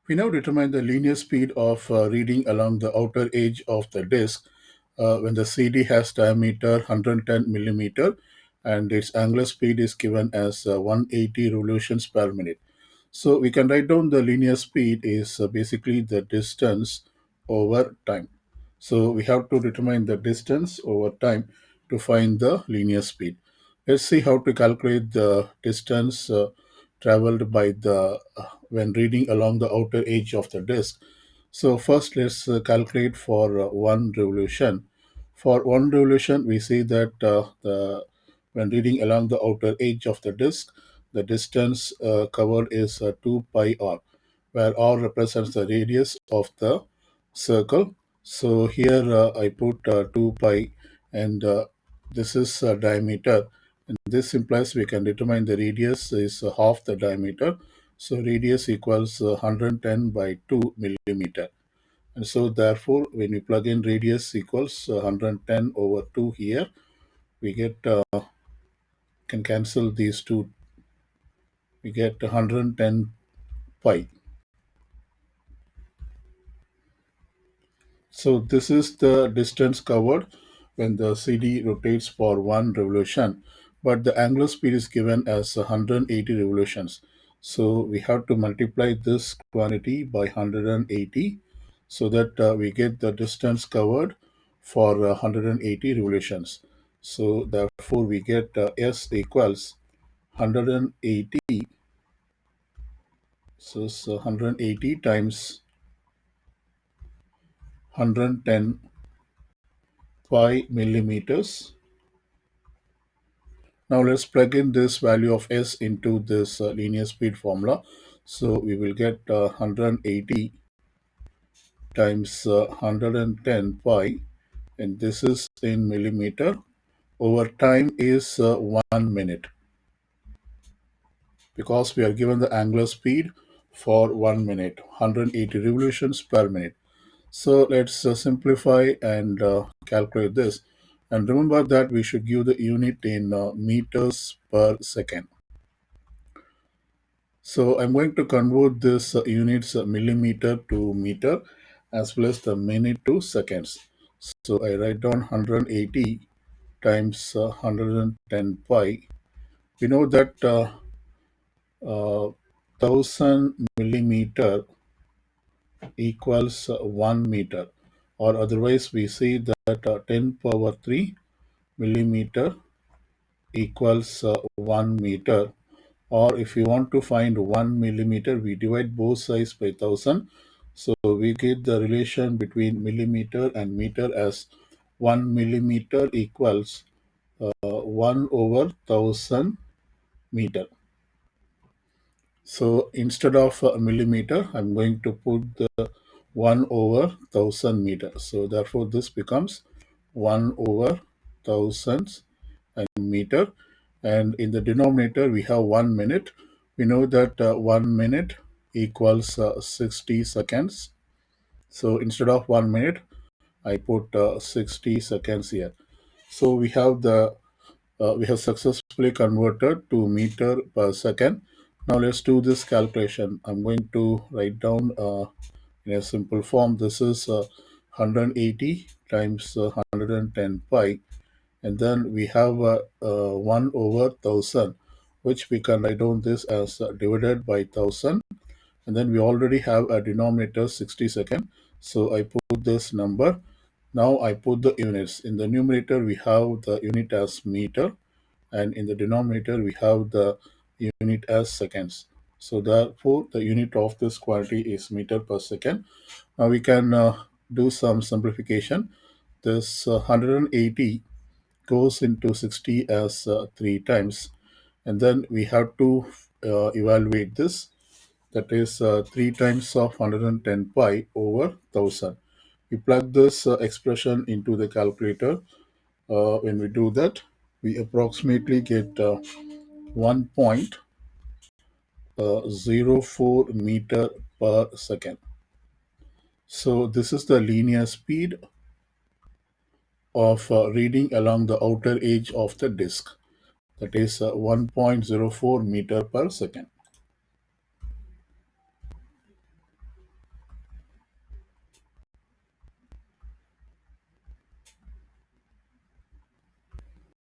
We now determine the linear speed of reading along the outer edge of the disk when the CD has diameter 110 millimeter and its angular speed is given as 180 revolutions per minute. So we can write down the linear speed is basically the distance over time. So we have to determine the distance over time to find the linear speed. Let's see how to calculate the distance traveled by the when reading along the outer edge of the disk. So first let's calculate for one revolution. For one revolution, we see that the when reading along the outer edge of the disk, the distance covered is 2 pi r, where r represents the radius of the circle. So here I put 2 pi, and this is diameter. And this implies we can determine the radius is half the diameter. So radius equals 110 by 2 millimeter. And so therefore, when we plug in radius equals 110 over 2 here, we get can cancel these two. We get 110 pi. So this is the distance covered when the CD rotates for one revolution, but the angular speed is given as 180 revolutions. So we have to multiply this quantity by 180 so that we get the distance covered for 180 revolutions. So therefore we get S equals 180. So it's 180 times 110 pi millimeters. Now let's plug in this value of S into this linear speed formula. So we will get 180 times 110 pi, and this is in millimeter. Over time is 1 minute, because we are given the angular speed for 1 minute, 180 revolutions per minute. So let's simplify and calculate this. And remember that we should give the unit in meters per second. So I'm going to convert this units millimeter to meter as well as the minute to seconds. So I write down 180 times 110 pi. We know that 1000 millimeter equals 1 meter, or otherwise we see that 10 power 3 millimeter equals 1 meter. Or if you want to find 1 millimeter, we divide both sides by 1000. So we get the relation between millimeter and meter as 1 millimeter equals 1 over 1000 meter. So instead of a millimeter, I'm going to put the 1 over 1000 meter. So therefore this becomes 1 over thousands and meter. And in the denominator, we have 1 minute. We know that 1 minute equals 60 seconds. So instead of 1 minute, I put 60 seconds here. So we have successfully converted to meter per second. Now let's do this calculation. I'm going to write down in a simple form. This is 180 times 110 pi, and then we have 1 over 1000, which we can write down this as divided by 1000, and then we already have a denominator 60 second. So I put this number. Now I put the units. In the numerator we have the unit as meter, and in the denominator we have the unit as seconds. So therefore the unit of this quantity is meter per second. Now we can do some simplification. This 180 goes into 60 as 3 times, and then we have to evaluate this. That is 3 times of 110 pi over 1000. We plug this expression into the calculator. When we do that, we approximately get 1.04 meter per second. So this is the linear speed of reading along the outer edge of the disk. That is 1.04 meter per second.